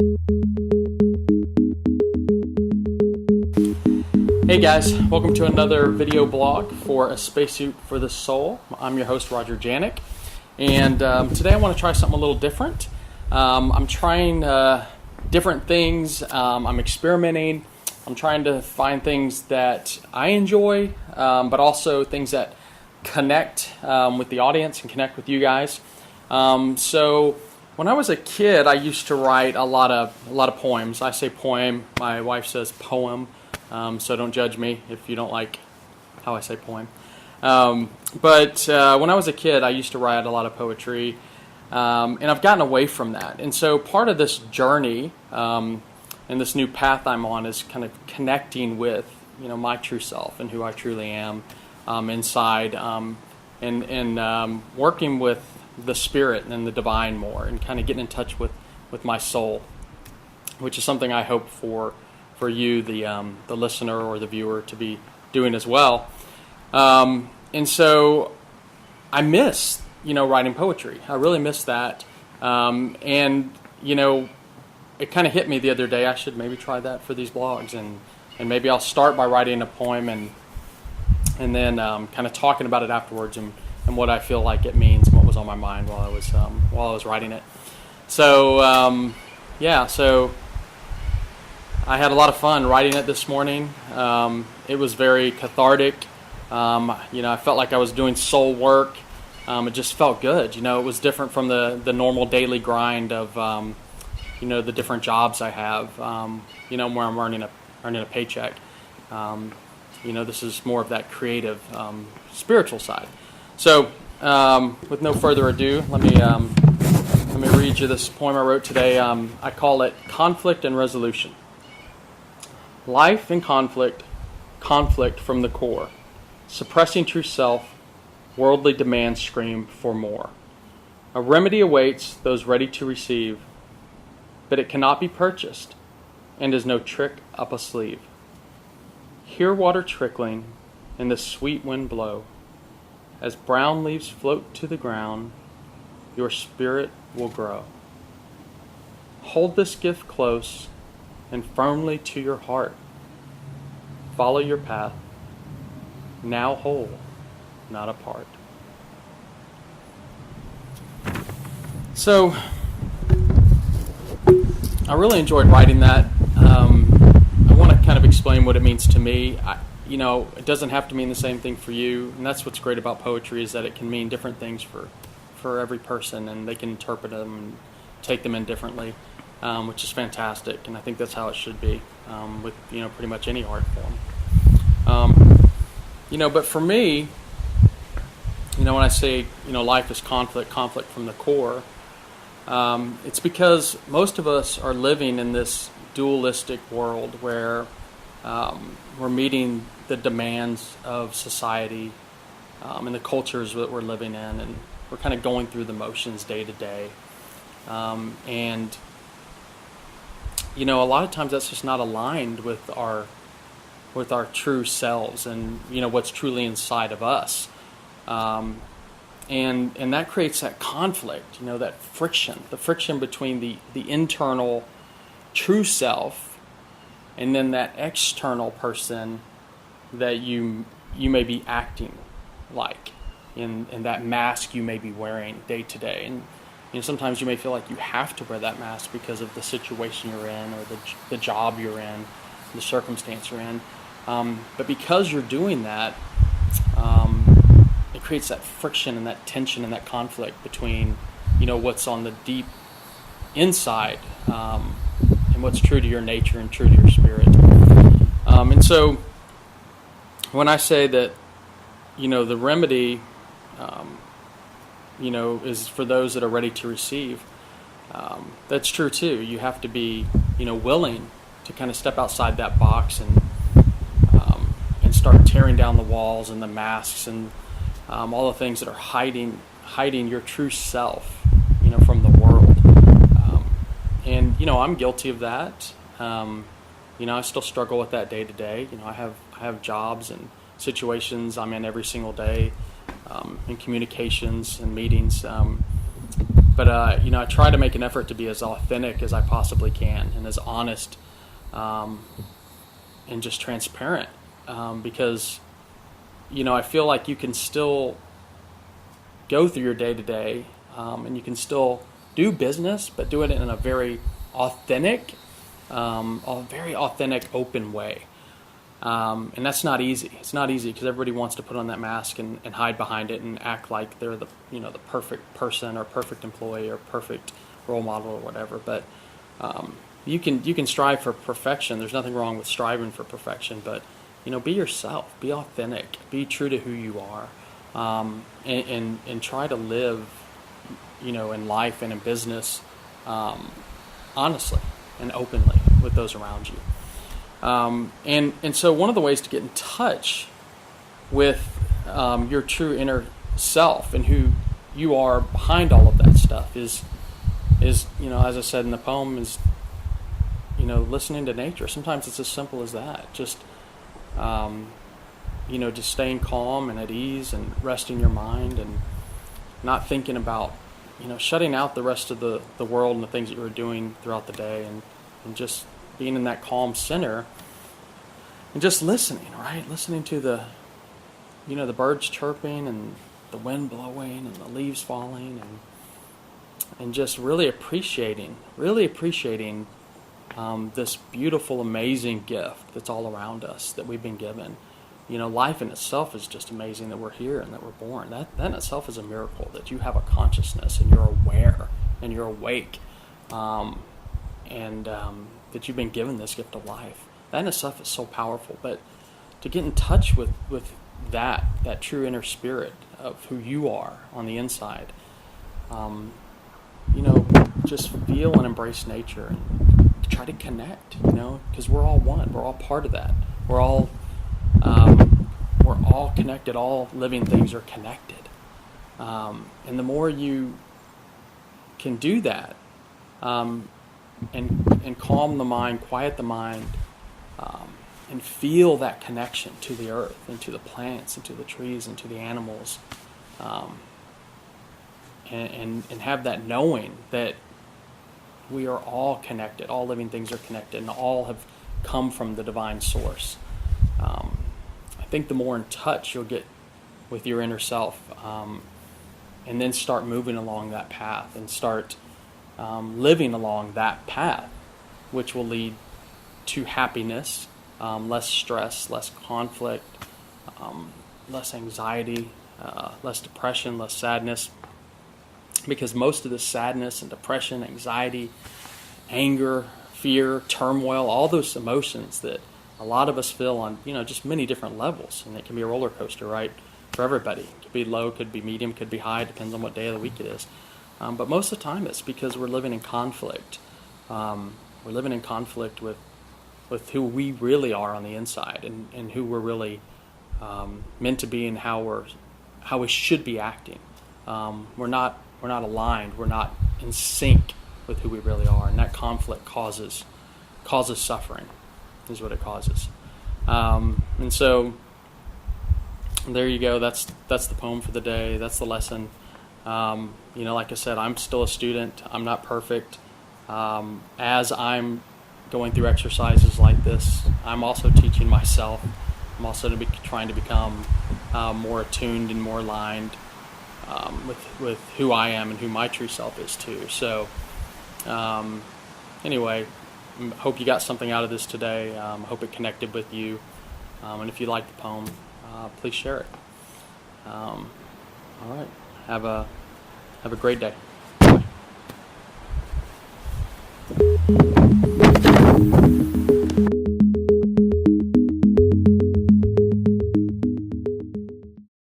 Hey guys, welcome to another video blog for A Spacesuit for the Soul. I'm your host, Roger Janik, and today I want to try something a little different. I'm trying different things. I'm experimenting. I'm trying to find things that I enjoy, but also things that connect with the audience and connect with you guys. So when I was a kid, I used to write a lot of poems. I say poem. My wife says poem. So don't judge me if you don't like how I say poem. But when I was a kid, I used to write a lot of poetry, and I've gotten away from that. And so part of this journey and this new path I'm on is kind of connecting with, my true self and who I truly am inside, and working with the spirit and the divine more, and kind of getting in touch with my soul, which is something I hope for you, the listener or the viewer, to be doing as well. And so I miss, writing poetry. I really miss that. And, it kind of hit me the other day. I should maybe try that for these blogs. And maybe I'll start by writing a poem and then kind of talking about it afterwards and what I feel like it means and what was on my mind while I was writing it. So, so I had a lot of fun writing it this morning. It was very cathartic. I felt like I was doing soul work. It just felt good. It was different from the normal daily grind of, the different jobs I have, where I'm earning a paycheck. This is more of that creative, spiritual side. So, with no further ado, let me read you this poem I wrote today. I call it Conflict and Resolution. Life and conflict from the core. Suppressing true self, worldly demands scream for more. A remedy awaits those ready to receive, but it cannot be purchased, and is no trick up a sleeve. Hear water trickling, and the sweet wind blow. As brown leaves float to the ground, your spirit will grow. Hold this gift close and firmly to your heart. Follow your path, now whole, not apart. So, I really enjoyed writing that. I want to kind of explain what it means to me. It doesn't have to mean the same thing for you, and that's what's great about poetry, is that it can mean different things for every person, and they can interpret them and take them in differently. Which is fantastic, and I think that's how it should be with pretty much any art form. But for me, when I say life is conflict from the core, it's because most of us are living in this dualistic world where we're meeting the demands of society and the cultures that we're living in, and we're kind of going through the motions day to day, and a lot of times that's just not aligned with our true selves and what's truly inside of us, and that creates that conflict, that friction, the friction between the internal true self and then that external person that you may be acting like, in that mask you may be wearing day to day. And sometimes you may feel like you have to wear that mask because of the situation you're in, or the job you're in, the circumstance you're in. But because you're doing that, it creates that friction and that tension and that conflict between, what's on the deep inside and what's true to your nature and true to your spirit. And so when I say that, the remedy is for those that are ready to receive. That's true too. You have to be, willing to kind of step outside that box and start tearing down the walls and the masks and all the things that are hiding your true self, from the world. And I'm guilty of that. I still struggle with that day to day. I have jobs and situations I'm in every single day, in communications and meetings. I try to make an effort to be as authentic as I possibly can and as honest and just transparent, because I feel like you can still go through your day to day, and you can still do business, but do it in a very authentic, open way. And that's not easy. It's not easy because everybody wants to put on that mask and hide behind it and act like they're the perfect person or perfect employee or perfect role model or whatever. But you can strive for perfection. There's nothing wrong with striving for perfection, but be yourself, be authentic, be true to who you are, and try to live, in life and in business, honestly and openly with those around you. And so one of the ways to get in touch with your true inner self and who you are behind all of that stuff is as I said in the poem, is listening to nature. Sometimes it's as simple as that. Just just staying calm and at ease and resting your mind and not thinking about shutting out the rest of the world and the things that you were doing throughout the day, and just being in that calm center and just listening, right? Listening to the birds chirping and the wind blowing and the leaves falling, and just really appreciating this beautiful, amazing gift that's all around us that we've been given. Life in itself is just amazing, that we're here and that we're born. That in itself is a miracle, that you have a consciousness and you're aware and you're awake, and that you've been given this gift of life. That in itself is so powerful. But to get in touch with that true inner spirit of who you are on the inside, just feel and embrace nature and try to connect, because we're all one. We're all part of that. We're all connected. All living things are connected. And the more you can do that, and calm the mind, quiet the mind, and feel that connection to the earth and to the plants and to the trees and to the animals, and have that knowing that we are all connected, all living things are connected, and all have come from the divine source. I think the more in touch you'll get with your inner self, and then start moving along that path and start living along that path, which will lead to happiness, less stress, less conflict, less anxiety, less depression, less sadness. Because most of the sadness and depression, anxiety, anger, fear, turmoil, all those emotions that a lot of us feel on, just many different levels, and it can be a roller coaster, right, for everybody. It could be low, could be medium, could be high, depends on what day of the week it is. But most of the time it's because we're living in conflict. We're living in conflict with who we really are on the inside, and who we're really meant to be, and how we should be acting. We're not aligned. We're not in sync with who we really are, and that conflict causes suffering, is what it causes. And so there you go. That's the poem for the day. That's the lesson. Like I said, I'm still a student. I'm not perfect. As I'm going through exercises like this, I'm also teaching myself. I'm also trying to become more attuned and more aligned with who I am and who my true self is too. So anyway, hope you got something out of this today. Hope it connected with you. And if you like the poem, please share it. All right. Have a great day.